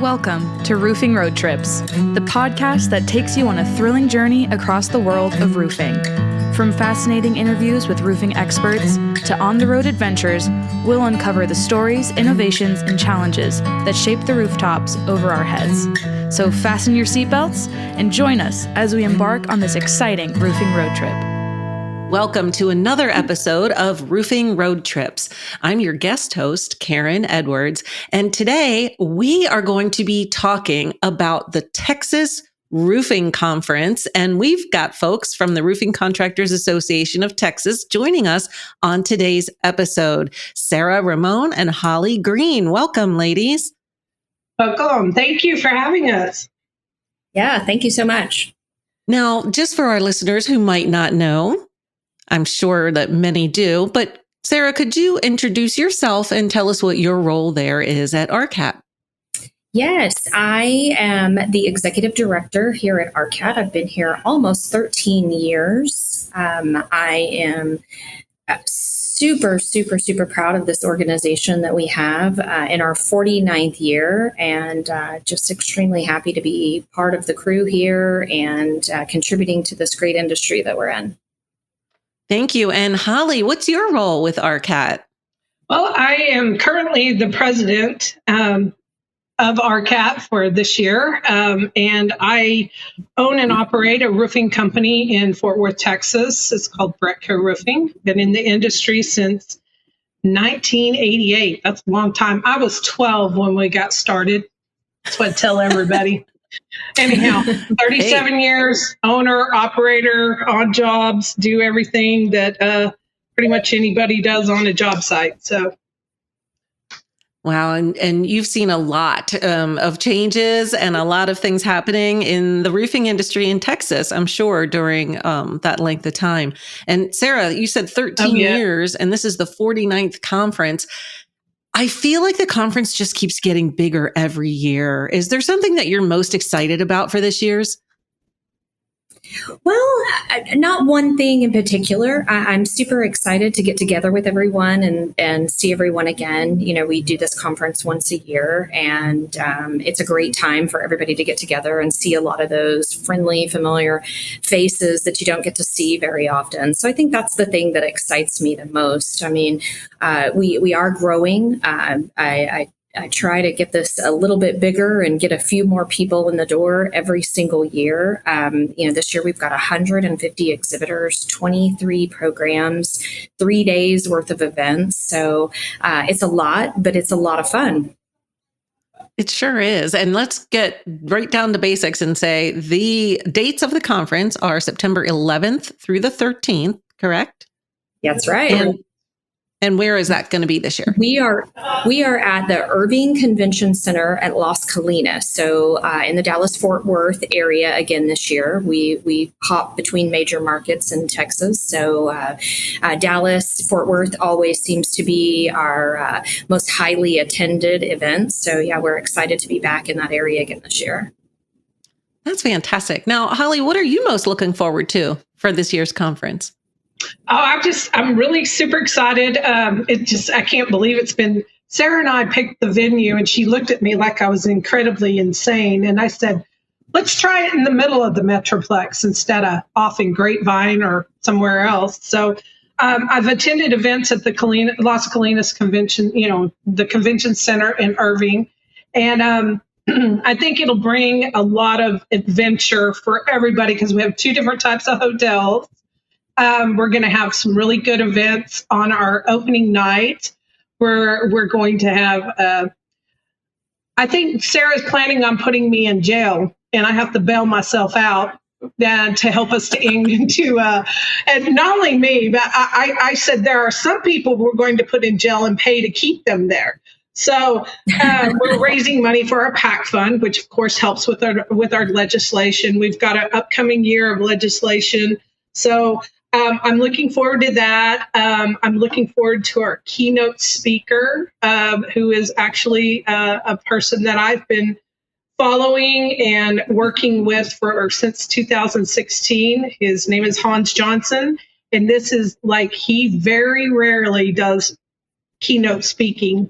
Welcome to Roofing Road Trips, the podcast that takes you on a thrilling journey across the world of roofing. From fascinating interviews with roofing experts to on-the-road adventures, we'll uncover the stories, innovations, and challenges that shape the rooftops over our heads. So fasten your seatbelts and join us as we embark on this exciting roofing road trip. Welcome to another episode of Roofing Road Trips. I'm your guest host, Karen Edwards, and today we are going to be talking about the Texas Roofing Conference, and we've got folks from the Roofing Contractors Association of Texas joining us on today's episode. Sarah Ramon and Holly Green. Welcome, ladies. Welcome. Thank you for having us. Yeah, thank you so much. Now, just for our listeners who might not know, I'm sure that many do, but Sarah, could you introduce yourself and tell us what your role there is at RCAT? Yes, I am the executive director here at RCAT. I've been here almost 13 years. I am super proud of this organization that we have in our 49th year, and just extremely happy to be part of the crew here and contributing to this great industry that we're in. Thank you. And Holly, what's your role with RCAT? Well, I am currently the president of RCAT for this year, and I own and operate a roofing company in Fort Worth, Texas. It's called Bretco Roofing. Been in the industry since 1988. That's a long time. I was 12 when we got started. That's what I tell everybody. Anyhow, 37 years, owner, operator, on jobs, do everything that pretty much anybody does on a job site. So, wow. And you've seen a lot of changes and a lot of things happening in the roofing industry in Texas, I'm sure, during that length of time. And Sarah, you said 13 years, and this is the 49th conference. I feel like the conference just keeps getting bigger every year. Is there something that you're most excited about for this year's? Well, not one thing in particular. I'm super excited to get together with everyone and see everyone again. You know, we do this conference once a year, and it's a great time for everybody to get together and see a lot of those friendly, familiar faces that you don't get to see very often. So I think that's the thing that excites me the most. I mean, we are growing. I try to get this a little bit bigger and get a few more people in the door every single year. This year we've got 150 exhibitors, 23 programs, 3 days worth of events. So it's a lot, but it's a lot of fun. It sure is. And let's get right down to basics and say the dates of the conference are September 11th through the 13th, correct? That's right. And where is that going to be this year? We are at the Irving Convention Center at Las Colinas. So in the Dallas-Fort Worth area again this year. We hop between major markets in Texas. So Dallas, Fort Worth always seems to be our most highly attended event. So yeah, we're excited to be back in that area again this year. That's fantastic. Now, Holly, what are you most looking forward to for this year's conference? Oh, I'm really super excited. I can't believe it's been, Sarah and I picked the venue, and she looked at me like I was incredibly insane. And I said, let's try it in the middle of the Metroplex instead of off in Grapevine or somewhere else. So I've attended events at the Las Colinas Convention, the Convention Center in Irving. And I think it'll bring a lot of adventure for everybody because we have two different types of hotels. We're going to have some really good events on our opening night. We're going to have, I think Sarah's planning on putting me in jail, and I have to bail myself out to help us into, and not only me, but I said there are some people we're going to put in jail and pay to keep them there. So we're raising money for our PAC fund, which of course helps with our legislation. We've got an upcoming year of legislation. So I'm looking forward to that. I'm looking forward to our keynote speaker, who is actually a person that I've been following and working with since 2016. His name is Hans Johnson. And this is he very rarely does keynote speaking.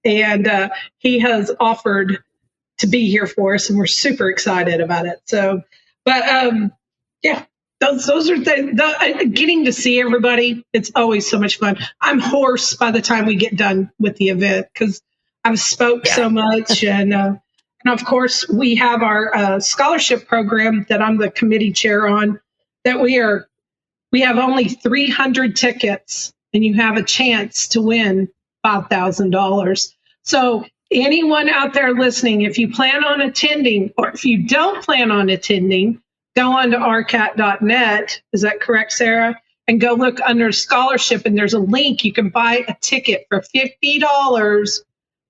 And he has offered to be here for us, and we're super excited about it. So, but yeah, those are the getting to see everybody. It's always so much fun. I'm hoarse by the time we get done with the event because I've spoke so much, and of course we have our scholarship program that I'm the committee chair on. That we have only 300 tickets, and you have a chance to win $5,000. So anyone out there listening, if you plan on attending, or if you don't plan on attending, go on to RCAT.net. Is that correct, Sarah? And go look under scholarship, and there's a link. You can buy a ticket for $50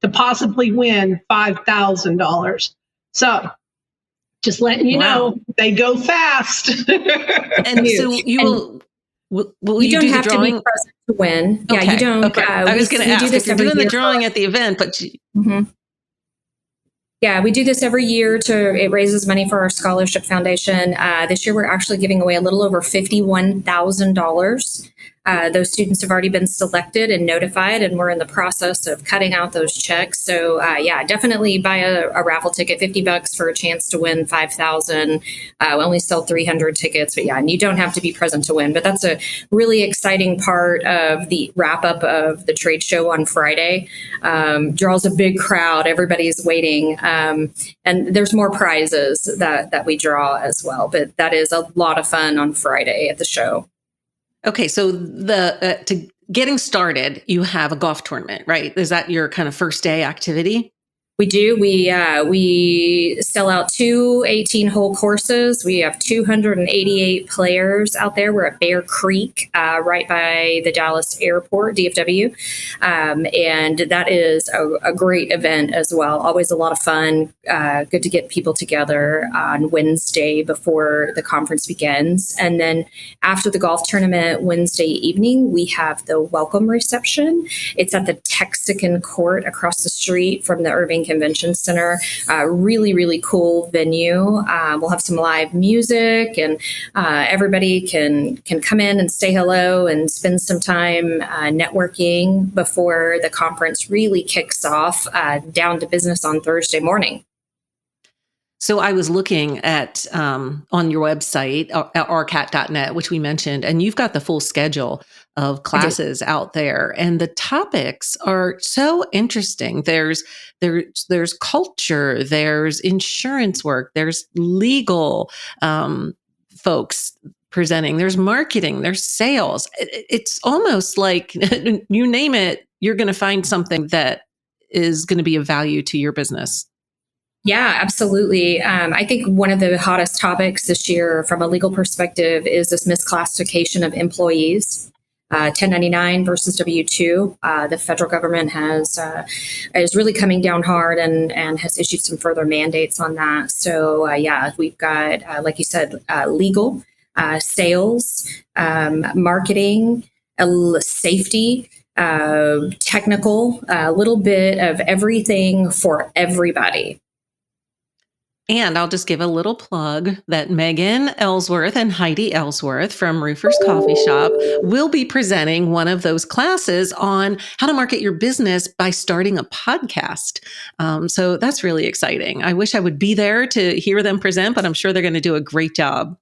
to possibly win $5,000. So just letting you know, they go fast. And so you will you don't do have the to be drawing? present to win. Okay. Yeah, you don't. Okay. I was going to ask if you're doing the drawing at the event, but yeah, we do this every year it raises money for our scholarship foundation. This year, we're actually giving away a little over $51,000. Those students have already been selected and notified, and we're in the process of cutting out those checks. So yeah, definitely buy a raffle ticket, $50 for a chance to win 5,000. We only sell 300 tickets, but yeah, and you don't have to be present to win. But that's a really exciting part of the wrap up of the trade show on Friday. Draws a big crowd. Everybody's waiting. And there's more prizes that we draw as well. But that is a lot of fun on Friday at the show. Okay, so to getting started, you have a golf tournament, right? Is that your kind of first day activity? We do. We sell out two 18-hole courses. We have 288 players out there. We're at Bear Creek, right by the Dallas Airport, DFW. And that is a great event as well. Always a lot of fun. Good to get people together on Wednesday before the conference begins. And then after the golf tournament, Wednesday evening, we have the welcome reception. It's at the Texican Court across the street from the Irving Convention Center. Really, really cool venue. We'll have some live music, and everybody can come in and say hello and spend some time networking before the conference really kicks off down to business on Thursday morning. So I was looking at on your website, at RCAT.net, which we mentioned, and you've got the full schedule of classes out there, and the topics are so interesting. There's culture, there's insurance work, there's legal folks presenting, there's marketing, there's sales. It's almost like you name it, you're going to find something that is going to be of value to your business. Yeah, absolutely. I think one of the hottest topics this year from a legal perspective is this misclassification of employees, 1099 versus W-2. The federal government is really coming down hard and has issued some further mandates on that. So yeah, we've got, like you said, legal, sales, marketing, safety, technical, a little bit of everything for everybody. And I'll just give a little plug that Megan Ellsworth and Heidi Ellsworth from Roofers Coffee Shop will be presenting one of those classes on how to market your business by starting a podcast. So that's really exciting. I wish I would be there to hear them present, but I'm sure they're going to do a great job.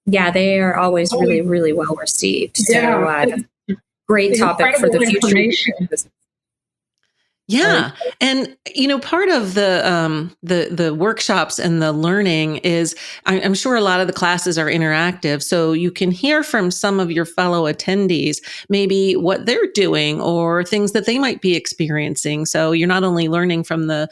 Yeah, they are always really, really well received. So that's a great topic for the future. Yeah. And, part of the workshops and the learning is I'm sure a lot of the classes are interactive. So you can hear from some of your fellow attendees, maybe what they're doing or things that they might be experiencing. So you're not only learning from the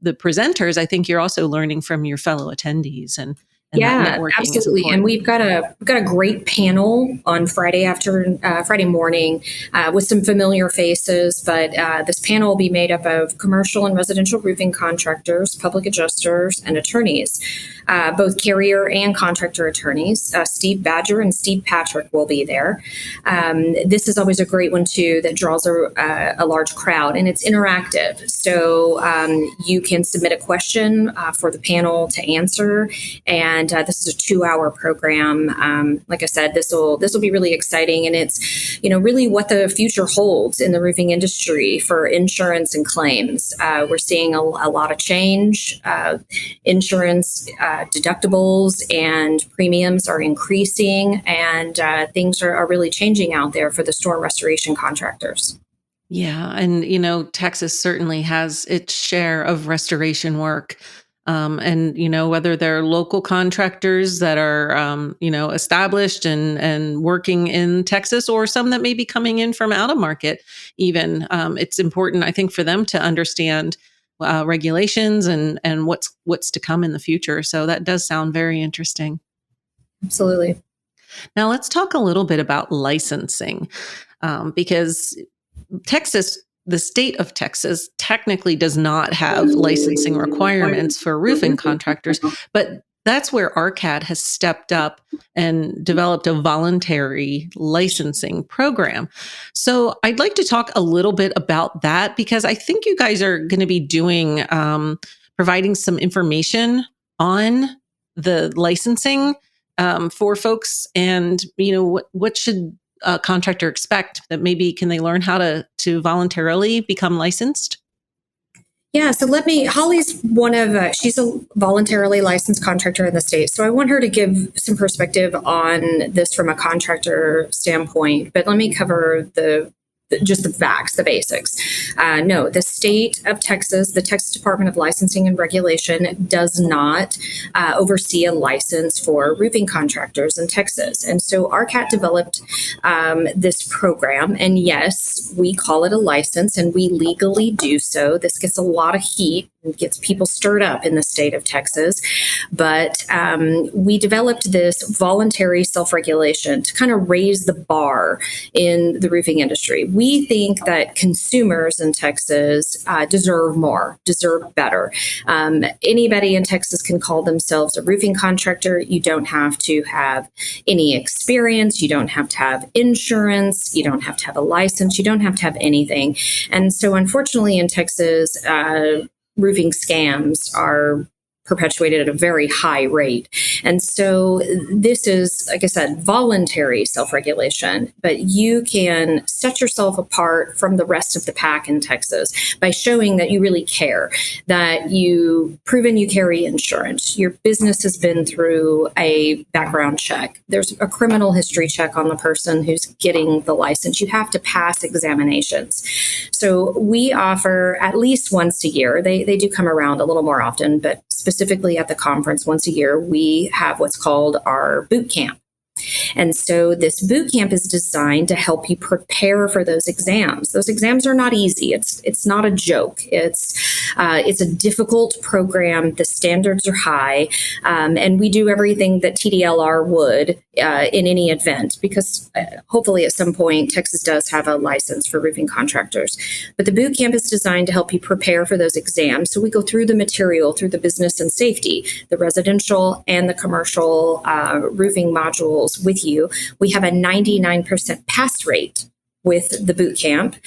presenters, I think you're also learning from your fellow attendees and yeah, absolutely. And we've got a great panel on Friday morning with some familiar faces. But this panel will be made up of commercial and residential roofing contractors, public adjusters, and attorneys, both carrier and contractor attorneys. Steve Badger and Steve Patrick will be there. This is always a great one too that draws a large crowd, and it's interactive. So you can submit a question for the panel to answer, and and this is a 2-hour program. Like I said, this will be really exciting, and it's really what the future holds in the roofing industry for insurance and claims. We're seeing a lot of change. Insurance deductibles and premiums are increasing, and things are really changing out there for the storm restoration contractors. Yeah. And, Texas certainly has its share of restoration work. And, whether they're local contractors that are, established and working in Texas, or some that may be coming in from out of market, even, it's important, I think, for them to understand regulations and what's to come in the future. So that does sound very interesting. Absolutely. Now let's talk a little bit about licensing, because Texas, the state of Texas, technically does not have licensing requirements for roofing contractors, but that's where RCAT has stepped up and developed a voluntary licensing program. So I'd like to talk a little bit about that, because I think you guys are going to be doing, providing some information on the licensing for folks, and what should a contractor expect, that maybe can they learn how to voluntarily become licensed? Yeah, so Holly's she's a voluntarily licensed contractor in the state. So I want her to give some perspective on this from a contractor standpoint, but let me cover just the facts, the basics. No, the state of Texas, the Texas Department of Licensing and Regulation, does not oversee a license for roofing contractors in Texas. And so RCAT developed this program, and yes, we call it a license, and we legally do so. This gets a lot of heat and gets people stirred up in the state of Texas, but we developed this voluntary self-regulation to kind of raise the bar in the roofing industry. We think that consumers in Texas deserve more, deserve better. Anybody in Texas can call themselves a roofing contractor. You don't have to have any experience. You don't have to have insurance. You don't have to have a license. You don't have to have anything. And so unfortunately in Texas, roofing scams are perpetuated at a very high rate. And so this is, like I said, voluntary self-regulation, but you can set yourself apart from the rest of the pack in Texas by showing that you really care, that you've proven you carry insurance, your business has been through a background check, there's a criminal history check on the person who's getting the license, you have to pass examinations. So we offer at least once a year, they do come around a little more often, but specifically at the conference once a year, we have what's called our boot camp. And so this boot camp is designed to help you prepare for those exams. Those exams are not easy. It's not a joke. It's a difficult program. The standards are high, and we do everything that TDLR would in any event, because hopefully at some point Texas does have a license for roofing contractors. But the boot camp is designed to help you prepare for those exams. So we go through the material, through the business and safety, the residential and the commercial roofing modules with you. We have a 99% pass rate with the boot camp.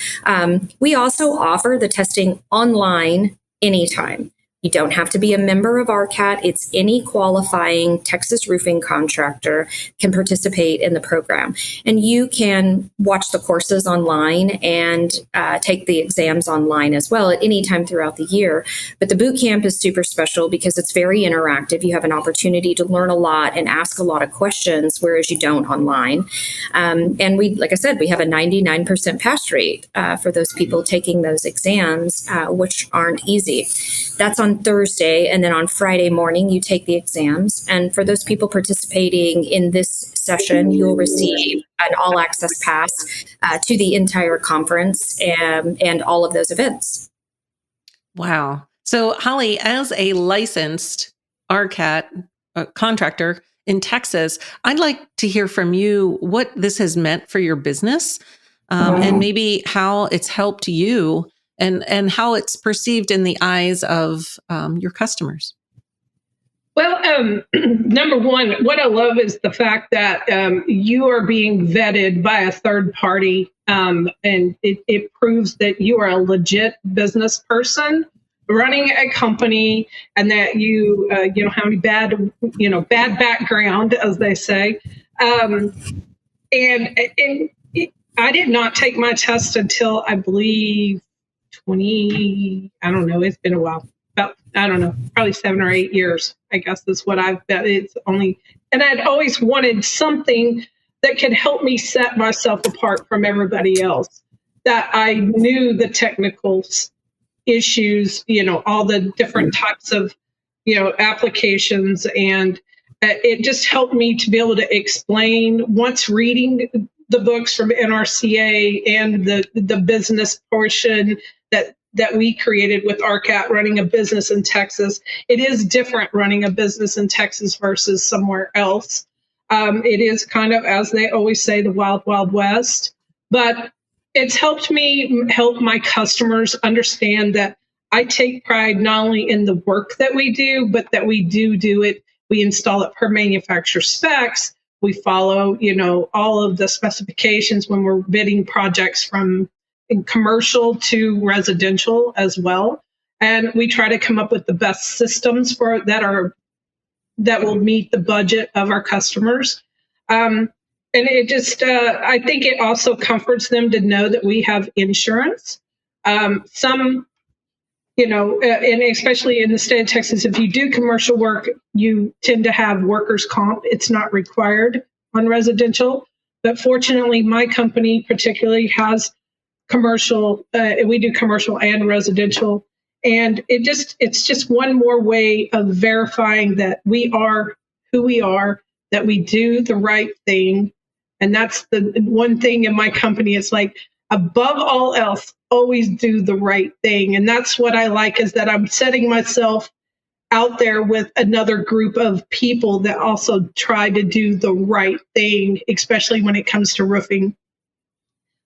We also offer the testing online anytime. You don't have to be a member of RCAT. It's any qualifying Texas roofing contractor can participate in the program. And you can watch the courses online and take the exams online as well at any time throughout the year. But the boot camp is super special because it's very interactive. You have an opportunity to learn a lot and ask a lot of questions, whereas you don't online. And we, like I said, we have a 99% pass rate for those people taking those exams, which aren't easy. That's on Thursday, and then on Friday morning you take the exams. And for those people participating in this session, you'll receive an all access pass to the entire conference and all of those events. Wow. So Holly, as a licensed RCAT contractor in Texas, I'd like to hear from you what this has meant for your business, and maybe how it's helped you, and how it's perceived in the eyes of your customers. Well, number one, what I love is the fact that you are being vetted by a third party, and it proves that you are a legit business person running a company and that you have any bad background, as they say. And I did not take my test until I believe 20, I don't know, it's been a while. About, I don't know, probably 7 or 8 years, I guess is what I've bet. It's only, and I'd always wanted something that could help me set myself apart from everybody else, that I knew the technical issues, all the different types of, applications. And it just helped me to be able to explain, once reading the books from NRCA and the business portion that we created with RCAT, running a business in Texas. It is different running a business in Texas versus somewhere else. It is kind of, as they always say, the wild, wild west. But it's helped me help my customers understand that I take pride not only in the work that we do, but that we do it. We install it per manufacturer specs. We follow, all of the specifications when we're bidding projects from commercial to residential as well. And we try to come up with the best systems that will meet the budget of our customers. And it just, I think it also comforts them to know that we have insurance. And especially in the state of Texas, if you do commercial work, you tend to have workers' comp. It's not required on residential. But fortunately, my company particularly has commercial. We do commercial and residential. And it's just one more way of verifying that we are who we are, that we do the right thing. And that's the one thing in my company. It's like, above all else, always do the right thing. And that's what I like, is that I'm setting myself out there with another group of people that also try to do the right thing, especially when it comes to roofing.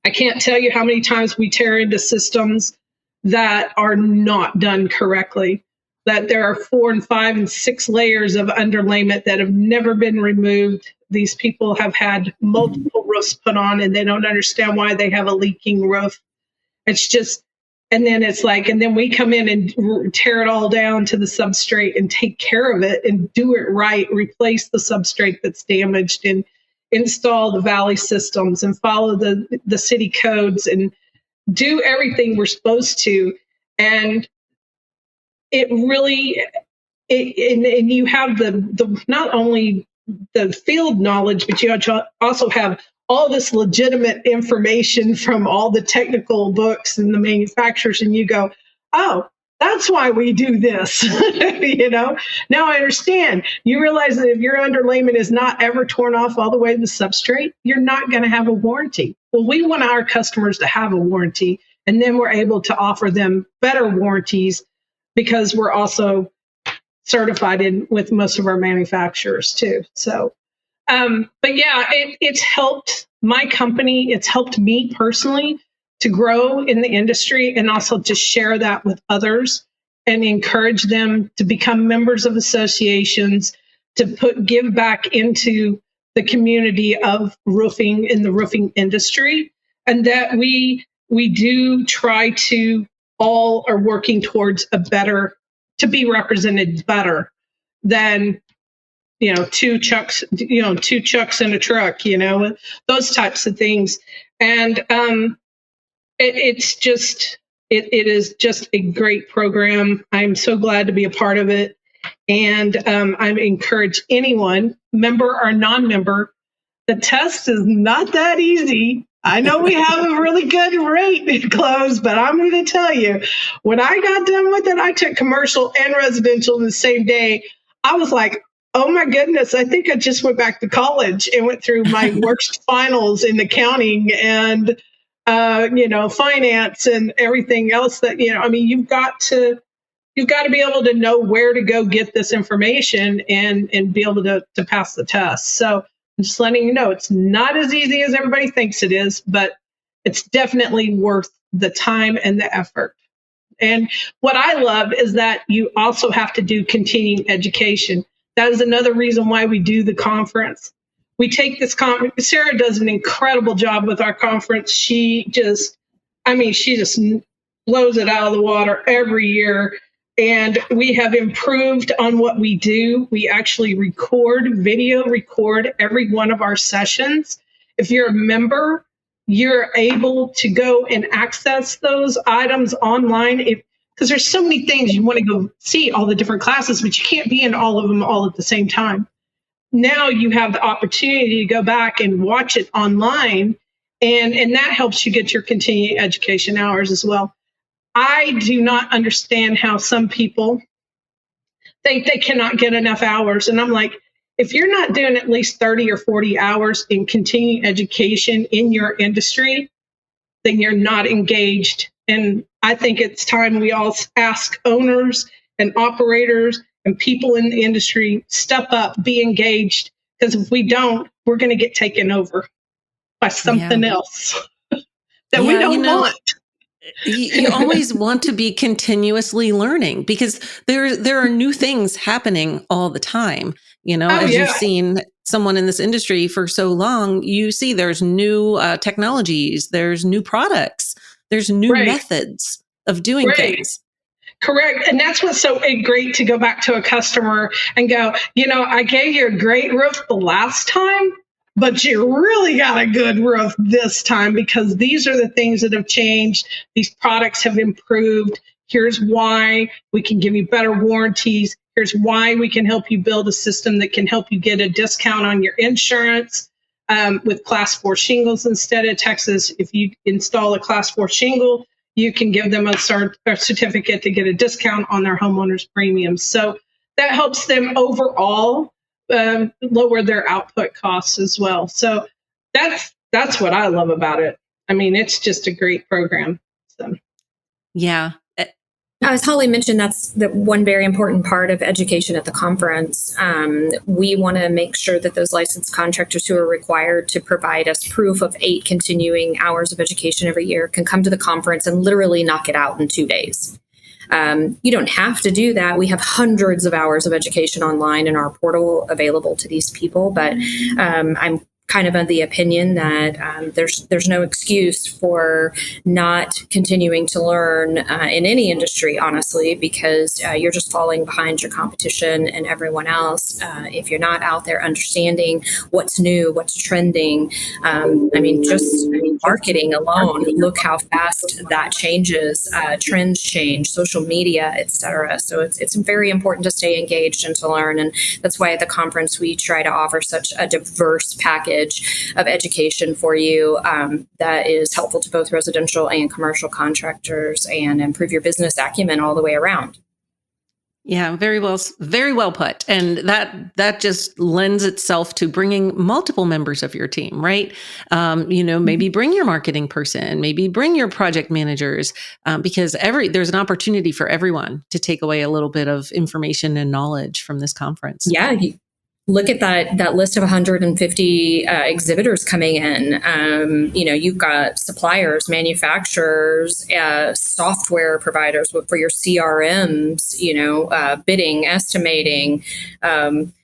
I can't tell you how many times we tear into systems that are not done correctly, that there are 4 and 5 and 6 layers of underlayment that have never been removed. These people have had multiple roofs put on and they don't understand why they have a leaking roof. It's just, and then it's like, and then we come in and tear it all down to the substrate and take care of it and do it right, replace the substrate that's damaged and install the valley systems and follow the city codes and do everything we're supposed to. And it really, and you have the not only the field knowledge, but you also have all this legitimate information from all the technical books and the manufacturers, and you go, oh, that's why we do this. Now I understand. You realize that if your underlayment is not ever torn off all the way to the substrate, you're not going to have a warranty. Well, we want our customers to have a warranty, and then we're able to offer them better warranties because we're also certified with most of our manufacturers too. So, but yeah, it's helped my company. It's helped me personally to grow in the industry and also to share that with others and encourage them to become members of associations, to give back into the community of roofing in the roofing industry. And that we do try to all are working towards to be represented better than, two chucks in a truck, those types of things. And it is just a great program. I'm so glad to be a part of it. And I encourage anyone, member or non-member, the test is not that easy. I know we have a really good rate close, but I'm going to tell you, when I got done with it, I took commercial and residential the same day. I was like, oh my goodness, I think I just went back to college and went through my worst finals in accounting and, finance and everything else that, you've got to be able to know where to go get this information and be able to pass the test. So I'm just letting you know, it's not as easy as everybody thinks it is, but it's definitely worth the time and the effort. And what I love is that you also have to do continuing education. That is another reason why we do the conference. We take this conference. Sarah does an incredible job with our conference. She just blows it out of the water every year. And we have improved on what we do. We actually video record every one of our sessions. If you're a member, you're able to go and access those items online. Because there's so many things you want to go see all the different classes, but you can't be in all of them all at the same time. Now you have the opportunity to go back and watch it online, and that helps you get your continuing education hours as well. I do not understand how some people think they cannot get enough hours. And I'm like, if you're not doing at least 30 or 40 hours in continuing education in your industry, then you're not engaged. And I think it's time we all ask owners and operators and people in the industry, step up, be engaged. Because if we don't, we're going to get taken over by something else that we don't want. You always want to be continuously learning because there are new things happening all the time. You've seen someone in this industry for so long, you see there's new technologies, there's new products, there's new methods of doing things. Correct. And that's what's so great to go back to a customer and go, I gave you a great roof the last time, but you really got a good roof this time because these are the things that have changed. These products have improved. Here's why we can give you better warranties. Here's why we can help you build a system that can help you get a discount on your insurance with Class 4 shingles instead of Texas. If you install a Class 4 shingle, you can give them a certificate to get a discount on their homeowner's premiums. So that helps them overall lower their output costs as well. So that's what I love about it. I mean, it's just a great program. So. Yeah. As Holly mentioned, that's the one very important part of education at the conference. We want to make sure that those licensed contractors who are required to provide us proof of 8 continuing hours of education every year can come to the conference and literally knock it out in 2 days. You don't have to do that. We have hundreds of hours of education online in our portal available to these people, but I'm kind of the opinion that there's no excuse for not continuing to learn in any industry, honestly, because you're just falling behind your competition and everyone else if you're not out there understanding what's new, what's trending. Just marketing alone, look how fast that changes, trends change, social media, etc. So it's very important to stay engaged and to learn. And that's why at the conference, we try to offer such a diverse package of education for you that is helpful to both residential and commercial contractors and improve your business acumen all the way around. Yeah, very well put. And that just lends itself to bringing multiple members of your team, right? Maybe bring your marketing person, maybe bring your project managers, because there's an opportunity for everyone to take away a little bit of information and knowledge from this conference. Yeah. Look at that list of 150 exhibitors coming in. You've got suppliers, manufacturers, software providers for your CRMs, bidding, estimating,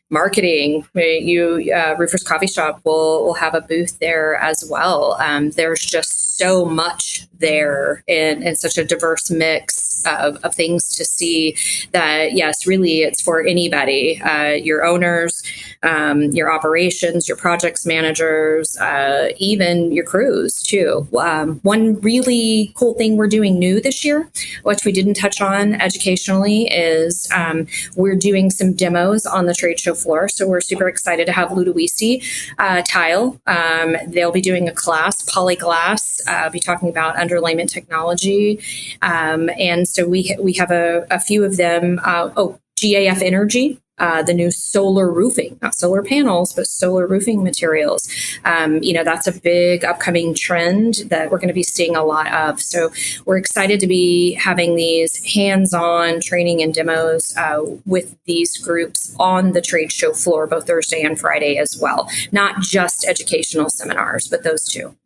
marketing. Roofers Coffee Shop will have a booth there as well. There's just so much there and such a diverse mix of things to see that, yes, really it's for anybody, your owners, your operations, your projects managers, even your crews too. One really cool thing we're doing new this year, which we didn't touch on educationally, is we're doing some demos on the trade show floor. So we're super excited to have Ludowici Tile. They'll be doing a class, Polyglass, be talking about underlayment technology. And so we have a few of them. GAF Energy, the new solar roofing, not solar panels, but solar roofing materials. That's a big upcoming trend that we're going to be seeing a lot of. So we're excited to be having these hands-on training and demos with these groups on the trade show floor, both Thursday and Friday as well. Not just educational seminars, but those two.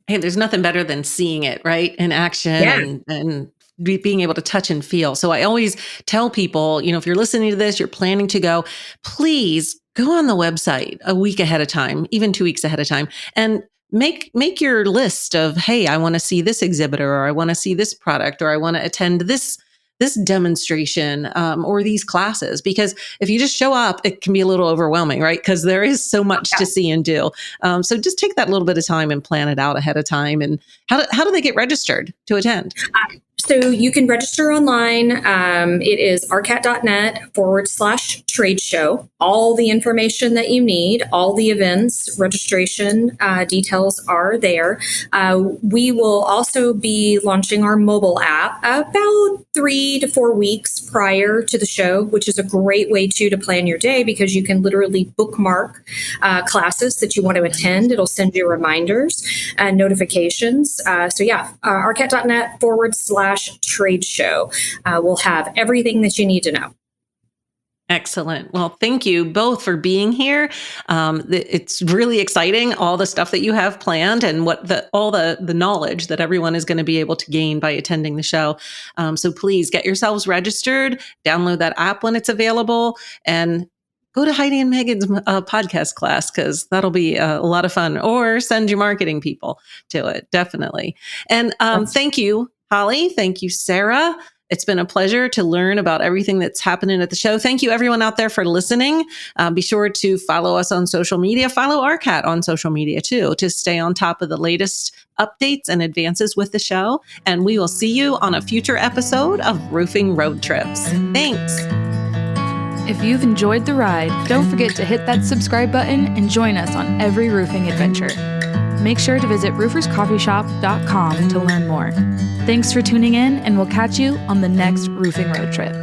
Hey, there's nothing better than seeing it, right? In action and being able to touch and feel. So I always tell people, if you're listening to this, you're planning to go, please go on the website a week ahead of time, even 2 weeks ahead of time, and make your list of, hey, I want to see this exhibitor, or I want to see this product, or I want to attend this this demonstration or these classes? Because if you just show up, it can be a little overwhelming, right? Because there is so much to see and do. So just take that little bit of time and plan it out ahead of time. And how do they get registered to attend? So you can register online. It is rcat.net/trade show. All the information that you need, all the events, registration details are there. We will also be launching our mobile app about 3 to 4 weeks prior to the show, which is a great way to plan your day because you can literally bookmark classes that you want to attend. It'll send you reminders and notifications. rcat.net/trade show. We'll have everything that you need to know. Excellent. Well, thank you both for being here. It's really exciting, all the stuff that you have planned and all the knowledge that everyone is going to be able to gain by attending the show. So please get yourselves registered, download that app when it's available, and go to Heidi and Megan's podcast class because that'll be a lot of fun, or send your marketing people to it. Definitely. And thank you, Holly. Thank you, Sarah. It's been a pleasure to learn about everything that's happening at the show. Thank you, everyone out there, for listening. Be sure to follow us on social media. Follow RCAT on social media, too, to stay on top of the latest updates and advances with the show. And we will see you on a future episode of Roofing Road Trips. Thanks. If you've enjoyed the ride, don't forget to hit that subscribe button and join us on every roofing adventure. Make sure to visit rooferscoffeeshop.com to learn more. Thanks for tuning in, and we'll catch you on the next Roofing Road Trip.